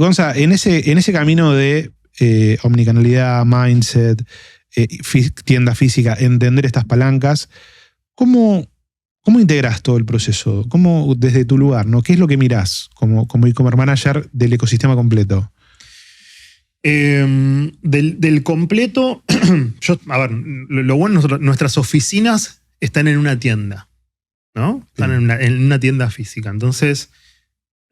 Gonza, en ese camino de omnicanalidad, mindset, tienda física, entender estas palancas, ¿cómo integras todo el proceso? ¿Cómo, desde tu lugar, ¿no? ¿Qué es lo que mirás como e-commerce manager del ecosistema completo? Del completo, lo bueno, nuestras oficinas están en una tienda, ¿no? Están en una tienda física. Entonces,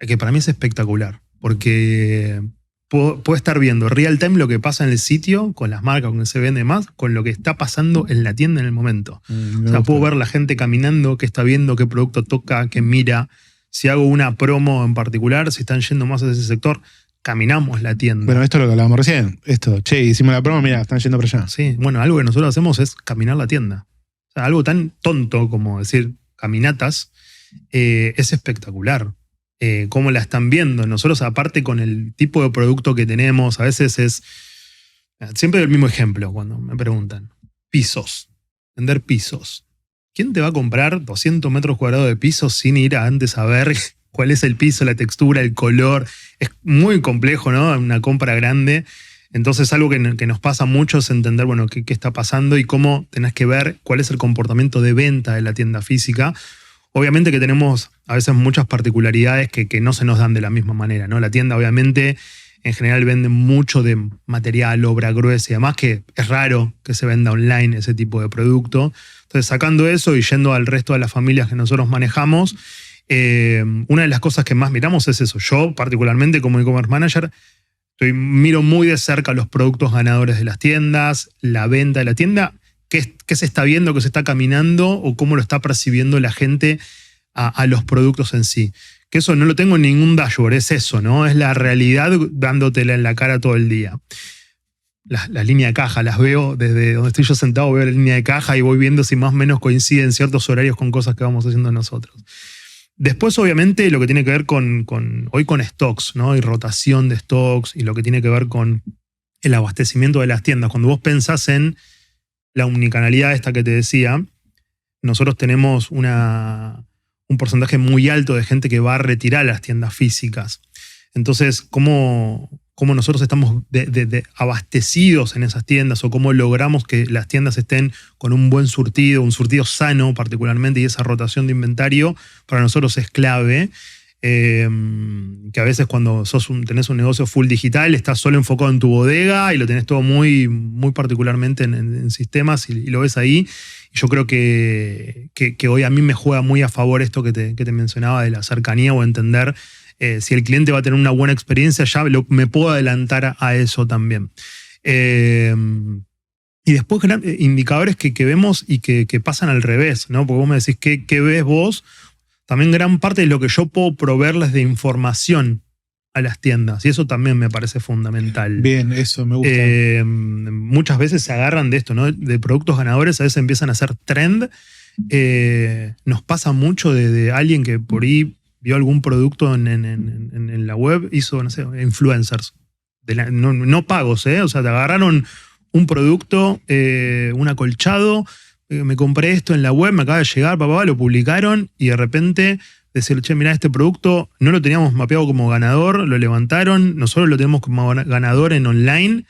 que para mí es espectacular, porque puedo estar viendo real time lo que pasa en el sitio, con las marcas, con que se vende más, con lo que está pasando en la tienda en el momento. O sea, puedo ver la gente caminando, qué está viendo, qué producto toca, qué mira. Si hago una promo en particular, si están yendo más a ese sector, caminamos la tienda. Bueno, esto es lo que hablábamos recién. Hicimos la promo, mira, están yendo para allá. Sí, bueno, algo que nosotros hacemos es caminar la tienda. O sea, algo tan tonto como decir caminatas es espectacular. Cómo la están viendo. Nosotros, aparte, con el tipo de producto que tenemos, a veces es siempre el mismo ejemplo cuando me preguntan. Pisos. Vender pisos. ¿Quién te va a comprar 200 metros cuadrados de pisos sin ir antes a ver cuál es el piso, la textura, el color? Es muy complejo, ¿no? Una compra grande. Entonces, algo que nos pasa mucho es entender, bueno, qué está pasando y cómo tenés que ver cuál es el comportamiento de venta de la tienda física. Obviamente que tenemos a veces muchas particularidades que no se nos dan de la misma manera, ¿no? La tienda, obviamente, en general vende mucho de material, obra gruesa y demás, que es raro que se venda online ese tipo de producto. Entonces, sacando eso y yendo al resto de las familias que nosotros manejamos, una de las cosas que más miramos es eso. Yo, particularmente, como e-commerce manager, miro muy de cerca los productos ganadores de las tiendas, la venta de la tienda, qué se está viendo, qué se está caminando o cómo lo está percibiendo la gente a los productos en sí. Que eso no lo tengo en ningún dashboard, es eso, ¿no? Es la realidad dándotela en la cara todo el día. Las líneas de caja, las veo desde donde estoy yo sentado, veo la línea de caja y voy viendo si más o menos coinciden ciertos horarios con cosas que vamos haciendo nosotros. Después, obviamente, lo que tiene que ver hoy con stocks, ¿no? Y rotación de stocks y lo que tiene que ver con el abastecimiento de las tiendas. Cuando vos pensás en la omnicanalidad esta que te decía, nosotros tenemos un porcentaje muy alto de gente que va a retirar las tiendas físicas. Entonces, ¿cómo nosotros estamos abastecidos en esas tiendas o cómo logramos que las tiendas estén con un buen surtido, un surtido sano particularmente, y esa rotación de inventario para nosotros es clave? Que a veces cuando tenés un negocio full digital, estás solo enfocado en tu bodega y lo tenés todo muy, muy particularmente en sistemas y lo ves ahí. Y yo creo que hoy a mí me juega muy a favor esto que te mencionaba de la cercanía o entender si el cliente va a tener una buena experiencia, ya me puedo adelantar a eso también. Y después indicadores que vemos y que pasan al revés, ¿no? Porque vos me decís, ¿qué ves vos? También gran parte de lo que yo puedo proveerles de información a las tiendas. Y eso también me parece fundamental. Bien, eso me gusta. Muchas veces se agarran de esto, ¿no? De productos ganadores, a veces empiezan a hacer trend. Nos pasa mucho de alguien que por ahí vio algún producto en la web, hizo, no sé, influencers. No pagos, ¿eh? O sea, te agarraron un producto, un acolchado, me compré esto en la web, me acaba de llegar, papá, lo publicaron y de repente decir, che, mirá, este producto no lo teníamos mapeado como ganador, lo levantaron, nosotros lo tenemos como ganador en online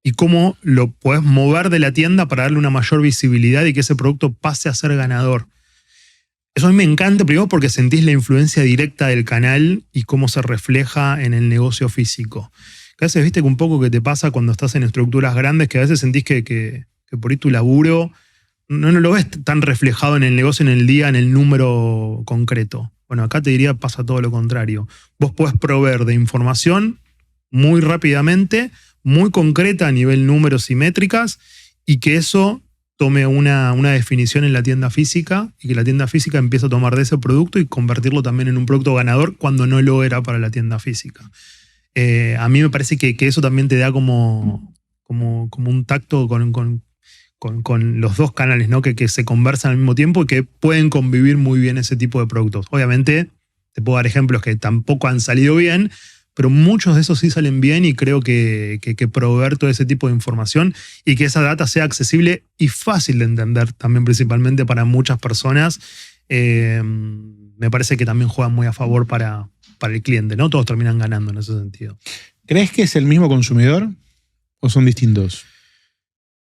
y cómo lo podés mover de la tienda para darle una mayor visibilidad y que ese producto pase a ser ganador. Eso a mí me encanta, primero porque sentís la influencia directa del canal y cómo se refleja en el negocio físico. Que a veces, viste, que un poco que te pasa cuando estás en estructuras grandes, que a veces sentís que por ahí tu laburo no lo ves tan reflejado en el negocio, en el día, en el número concreto. Bueno, acá te diría pasa todo lo contrario. Vos podés proveer de información muy rápidamente, muy concreta a nivel números y métricas, y que eso tome una definición en la tienda física y que la tienda física empiece a tomar de ese producto y convertirlo también en un producto ganador cuando no lo era para la tienda física. A mí me parece que eso también te da como un tacto con los dos canales, ¿no? Que se conversan al mismo tiempo y que pueden convivir muy bien ese tipo de productos. Obviamente, te puedo dar ejemplos que tampoco han salido bien, pero muchos de esos sí salen bien y creo que proveer todo ese tipo de información y que esa data sea accesible y fácil de entender también principalmente para muchas personas, me parece que también juega muy a favor para para el cliente, ¿no? Todos terminan ganando en ese sentido. ¿Crees que es el mismo consumidor o son distintos?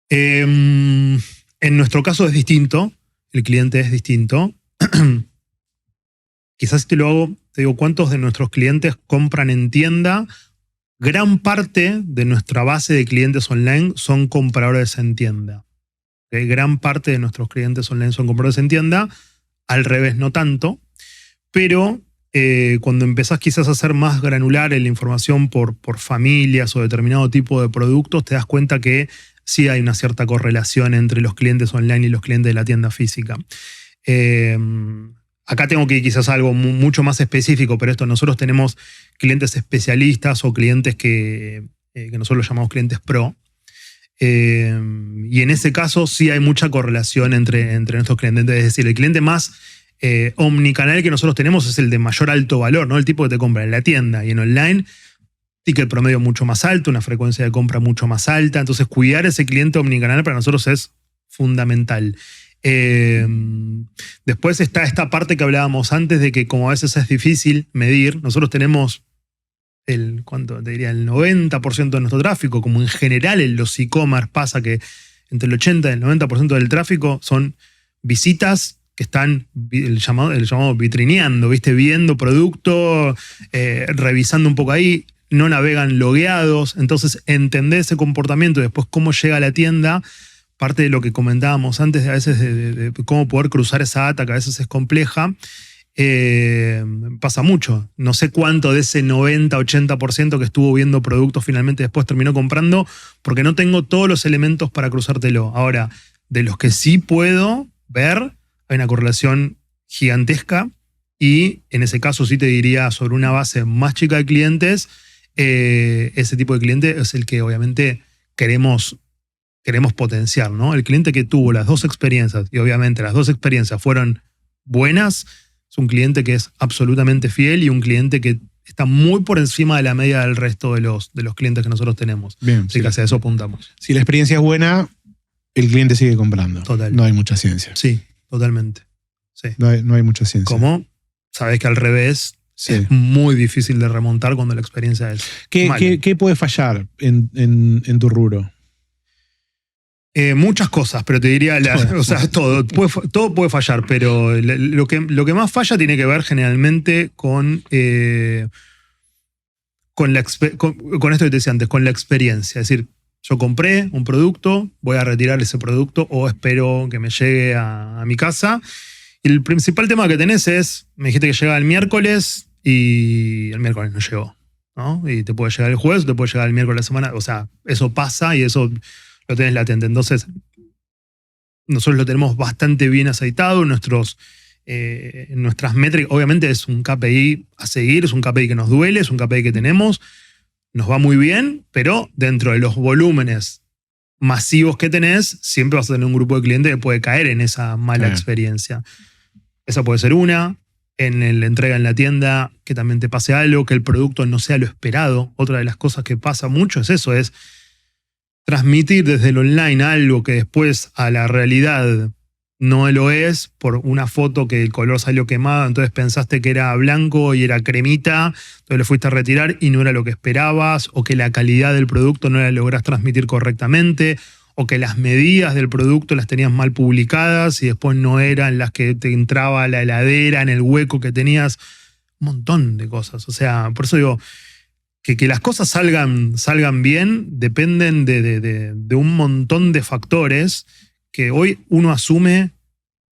En nuestro caso es distinto, el cliente es distinto. Quizás si te lo hago, te digo, ¿cuántos de nuestros clientes compran en tienda? Gran parte de nuestra base de clientes online son compradores en tienda. ¿Okay? Gran parte de nuestros clientes online son compradores en tienda, al revés no tanto, pero cuando empezás quizás a hacer más granular en la información por familias o determinado tipo de productos, te das cuenta que sí hay una cierta correlación entre los clientes online y los clientes de la tienda física. Acá tengo que ir quizás a algo mucho más específico, pero nosotros tenemos clientes especialistas o clientes que nosotros los llamamos clientes pro. Y en ese caso sí hay mucha correlación entre nuestros clientes. Es decir, el cliente más omnicanal que nosotros tenemos es el de mayor alto valor, ¿no? El tipo que te compra en la tienda y en online, ticket promedio mucho más alto, una frecuencia de compra mucho más alta. Entonces, cuidar ese cliente omnicanal para nosotros es fundamental. Después está esta parte que hablábamos antes de que como a veces es difícil medir, nosotros tenemos ¿cuánto te diría? El 90% de nuestro tráfico, como en general en los e-commerce pasa que entre el 80 y el 90% del tráfico son visitas que están el llamado vitrineando, ¿viste? Viendo producto, revisando un poco ahí, no navegan logueados. Entonces, entender ese comportamiento y después cómo llega a la tienda, parte de lo que comentábamos antes, a veces de cómo poder cruzar esa data, que a veces es compleja, pasa mucho. No sé cuánto de ese 90-80% que estuvo viendo productos finalmente después terminó comprando, porque no tengo todos los elementos para cruzártelo. Ahora, de los que sí puedo ver, hay una correlación gigantesca y en ese caso sí te diría sobre una base más chica de clientes, ese tipo de cliente es el que obviamente queremos potenciar, ¿no? El cliente que tuvo las dos experiencias y obviamente las dos experiencias fueron buenas, es un cliente que es absolutamente fiel y un cliente que está muy por encima de la media del resto de los clientes que nosotros tenemos. Bien, así que hacia eso apuntamos. Si la experiencia es buena, el cliente sigue comprando. Total. No hay mucha ciencia. Sí, totalmente. Sí. No hay mucha ciencia. ¿Cómo? Sabes que al revés es muy difícil de remontar cuando la experiencia es mala. ¿Qué puede fallar en tu rubro? Muchas cosas, pero te diría, todo puede fallar, pero lo que más falla tiene que ver generalmente con esto que te decía antes, con la experiencia. Es decir, yo compré un producto, voy a retirar ese producto o espero que me llegue a mi casa. Y el principal tema que tenés es, me dijiste que llegaba el miércoles y el miércoles no llegó, ¿no? Y te puede llegar el jueves o te puede llegar el miércoles de la semana. O sea, eso pasa y eso lo tenés latente. Entonces, nosotros lo tenemos bastante bien aceitado. Nuestras métricas, obviamente es un KPI a seguir, es un KPI que nos duele, es un KPI que tenemos, nos va muy bien, pero dentro de los volúmenes masivos que tenés, siempre vas a tener un grupo de clientes que puede caer en esa mala experiencia. Esa puede ser una. En la entrega en la tienda, que también te pase algo, que el producto no sea lo esperado. Otra de las cosas que pasa mucho es eso, es transmitir desde el online algo que después a la realidad no lo es, por una foto que el color salió quemado, entonces pensaste que era blanco y era cremita, entonces lo fuiste a retirar y no era lo que esperabas, o que la calidad del producto no la lográs transmitir correctamente, o que las medidas del producto las tenías mal publicadas y después no eran las que te entraba a la heladera en el hueco que tenías. Un montón de cosas. O sea, por eso digo que las cosas salgan bien dependen de un montón de factores que hoy uno asume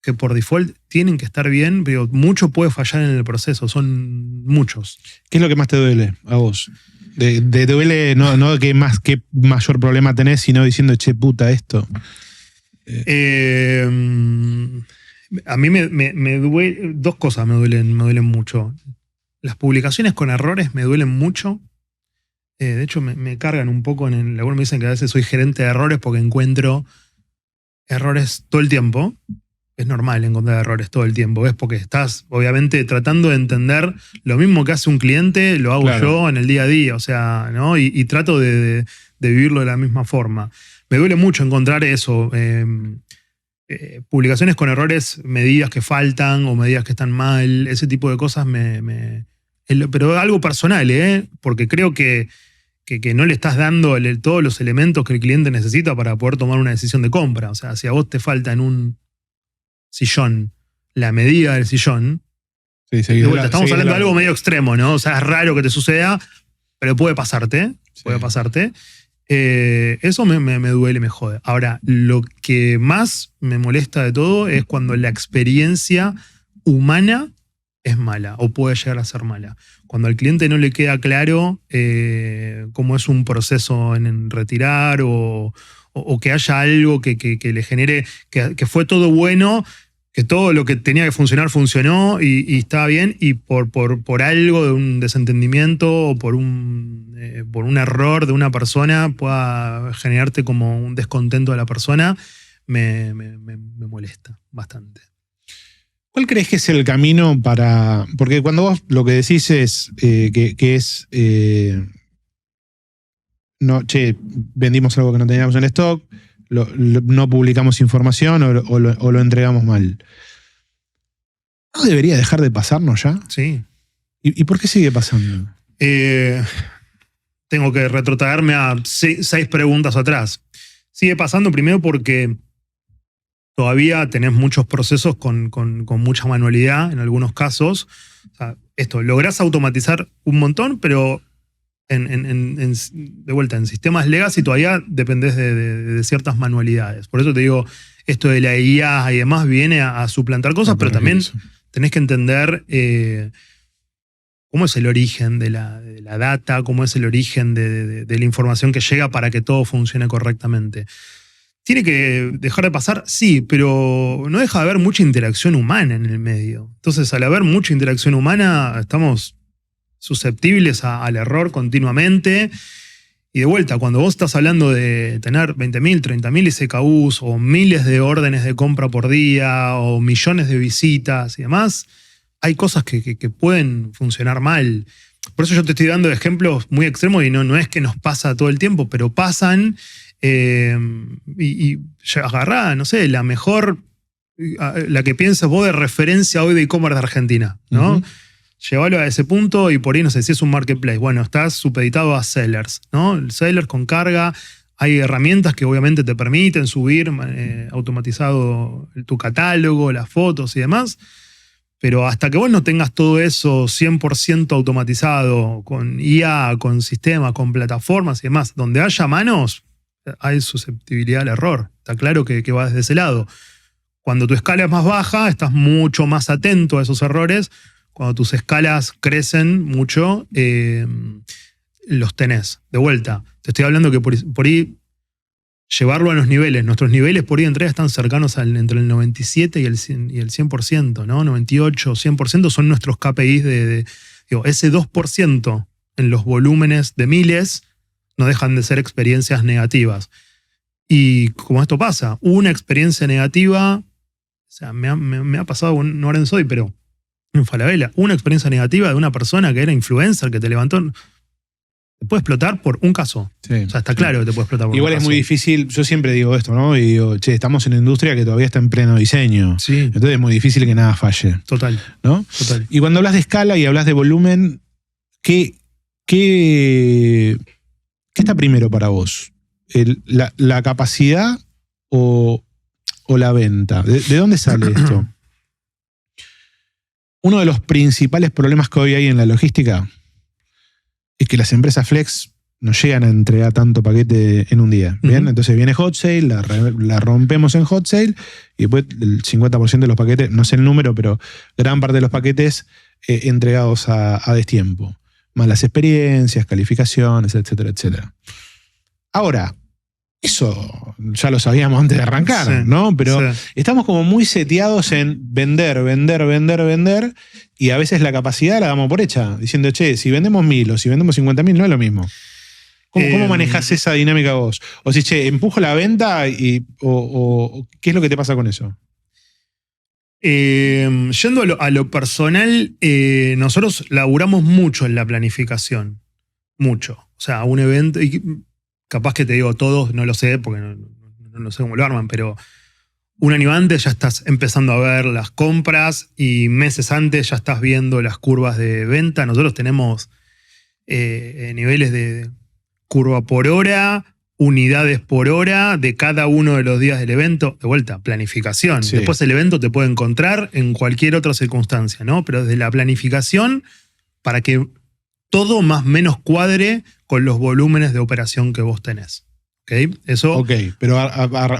que por default tienen que estar bien, pero mucho puede fallar en el proceso, son muchos. ¿Qué es lo que más te duele a vos? Te duele no qué mayor problema tenés, sino diciendo, che, puta, esto. A mí me duele, dos cosas me duelen mucho. Las publicaciones con errores me duelen mucho. De hecho, me cargan un poco. Algunos me dicen que a veces soy gerente de errores porque encuentro errores todo el tiempo. Es normal encontrar errores todo el tiempo. Es porque estás, obviamente, tratando de entender lo mismo que hace un cliente, lo hago yo en el día a día. O sea, ¿no? Y trato de vivirlo de la misma forma. Me duele mucho encontrar eso. Publicaciones con errores, medidas que faltan o medidas que están mal. Ese tipo de cosas me pero algo personal, porque creo que no le estás dando todos los elementos que el cliente necesita para poder tomar una decisión de compra. O sea, si a vos te falta en un sillón la medida del sillón, Sí, de vuelta, estamos hablando de algo medio extremo, ¿no? O sea, es raro que te suceda, pero puede pasarte. Puede pasarte. Eso me duele, me jode. Ahora, lo que más me molesta de todo es cuando la experiencia humana es mala o puede llegar a ser mala. Cuando al cliente no le queda claro cómo es un proceso en retirar o que haya algo que le genere, que fue todo bueno, que todo lo que tenía que funcionar funcionó y estaba bien, y por algo de un desentendimiento o por un error de una persona pueda generarte como un descontento de la persona, me molesta bastante. ¿Cuál crees que es el camino para...? Porque cuando vos lo que decís es que es... no, vendimos algo que no teníamos en stock, no publicamos información o lo entregamos mal. ¿No debería dejar de pasarnos ya? Sí. ¿Y por qué sigue pasando? Tengo que retrotraerme a 6 preguntas atrás. Sigue pasando primero porque todavía tenés muchos procesos con mucha manualidad en algunos casos. O sea, lográs automatizar un montón, pero de vuelta, en sistemas legacy todavía dependés de ciertas manualidades. Por eso te digo, esto de la IA y demás viene a suplantar cosas, pero también tenés que entender cómo es el origen de la data, cómo es el origen de la información que llega para que todo funcione correctamente. ¿Tiene que dejar de pasar? Sí, pero no deja de haber mucha interacción humana en el medio. Entonces, al haber mucha interacción humana, estamos susceptibles al error continuamente. Y de vuelta, cuando vos estás hablando de tener 20.000, 30.000 SKUs o miles de órdenes de compra por día o millones de visitas y demás, hay cosas que pueden funcionar mal. Por eso yo te estoy dando ejemplos muy extremos y no es que nos pasa todo el tiempo, pero pasan y agarrá, no sé, la que piensas vos de referencia hoy de e-commerce de Argentina, ¿no? Llévalo a ese punto y por ahí, no sé, si es un marketplace. Bueno, estás supeditado a sellers, ¿no? El seller con carga. Hay herramientas que obviamente te permiten subir automatizado tu catálogo, las fotos y demás. Pero hasta que vos no tengas todo eso 100% automatizado, con IA, con sistemas, con plataformas y demás, donde haya manos, hay susceptibilidad al error. Está claro que va desde ese lado. Cuando tu escala es más baja, estás mucho más atento a esos errores. Cuando tus escalas crecen mucho, los tenés. De vuelta, te estoy hablando que por ahí llevarlo a los niveles. Nuestros niveles por ahí de entrega están cercanos entre el 97 y el 100%, ¿no? 98, 100% son nuestros KPIs digo, ese 2% en los volúmenes de miles no dejan de ser experiencias negativas. Y como esto pasa, una experiencia negativa, o sea, me ha pasado, no ahora en Soy, pero en Falabella, una experiencia negativa de una persona que era influencer, que te levantó, te puede explotar por un caso. Sí, o sea, está claro que te puede explotar por igual un caso. Igual es muy difícil, yo siempre digo esto, ¿no? Y digo, estamos en una industria que todavía está en pleno diseño. Sí. Entonces es muy difícil que nada falle. Total. ¿No? Total. Y cuando hablas de escala y hablas de volumen, ¿qué está primero para vos? ¿La capacidad o la venta? ¿De dónde sale esto? Uno de los principales problemas que hoy hay en la logística es que las empresas flex no llegan a entregar tanto paquete en un día. ¿Bien? Entonces viene Hot Sale, la rompemos en Hot Sale y después el 50% de los paquetes, no sé el número, pero gran parte de los paquetes entregados a destiempo. Malas experiencias, calificaciones, etcétera, etcétera. Ahora, eso ya lo sabíamos antes de arrancar, sí, ¿no? Pero estamos como muy seteados en vender, y a veces la capacidad la damos por hecha, diciendo, si vendemos 1.000 o si vendemos 50.000 no es lo mismo. ¿Cómo manejas esa dinámica vos? O si, empujo la venta o ¿qué es lo que te pasa con eso? Yendo a lo personal, nosotros laburamos mucho en la planificación. Mucho. O sea, un evento... Capaz que te digo todos, no lo sé, porque no sé cómo lo arman, pero un año antes ya estás empezando a ver las compras y meses antes ya estás viendo las curvas de venta. Nosotros tenemos niveles de curva por hora, unidades por hora de cada uno de los días del evento. De vuelta, planificación. Sí. Después el evento te puede encontrar en cualquier otra circunstancia, ¿no? Pero desde la planificación, para que todo más o menos cuadre con los volúmenes de operación que vos tenés. ¿Ok? Eso. Ok, pero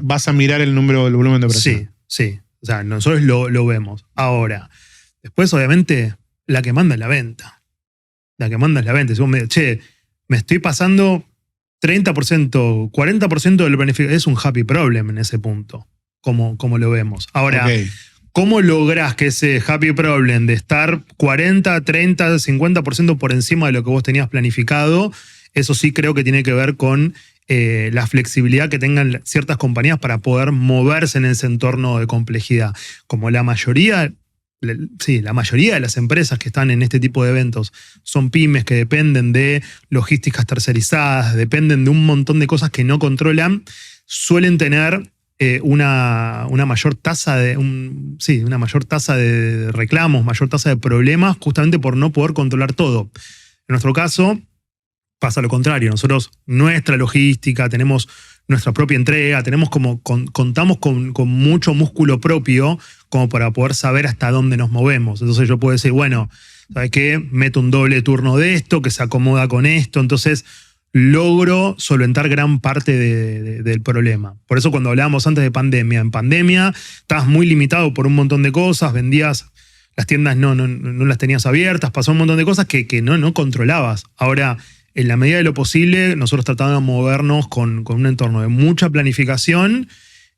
vas a mirar el número del volumen de operación. Sí. O sea, nosotros lo vemos. Ahora, después, obviamente, la que manda es la venta. La que manda es la venta. Si vos me estoy pasando 30%, 40% del beneficio. Es un happy problem en ese punto, como lo vemos. Ahora, Okay. ¿Cómo lográs que ese happy problem de estar 40, 30, 50% por encima de lo que vos tenías planificado? Eso sí creo que tiene que ver con la flexibilidad que tengan ciertas compañías para poder moverse en ese entorno de complejidad. Como la mayoría de las empresas que están en este tipo de eventos son pymes que dependen de logísticas tercerizadas, dependen de un montón de cosas que no controlan, suelen tener una mayor tasa de reclamos, mayor tasa de problemas, justamente por no poder controlar todo. En nuestro caso, pasa lo contrario. Nosotros, nuestra logística, tenemos nuestra propia entrega, contamos con mucho músculo propio como para poder saber hasta dónde nos movemos. Entonces yo puedo decir, bueno, ¿sabes qué? Meto un doble turno de esto, que se acomoda con esto, entonces logro solventar gran parte del problema. Por eso cuando hablábamos antes de pandemia, en pandemia estabas muy limitado por un montón de cosas, vendías, las tiendas no las tenías abiertas, pasó un montón de cosas que no controlabas. Ahora, en la medida de lo posible, nosotros tratamos de movernos con un entorno de mucha planificación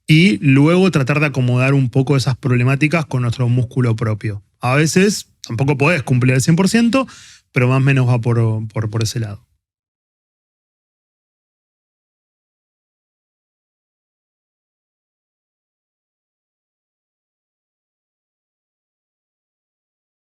y luego tratar de acomodar un poco esas problemáticas con nuestro músculo propio. A veces tampoco podés cumplir al 100%, pero más o menos va por ese lado.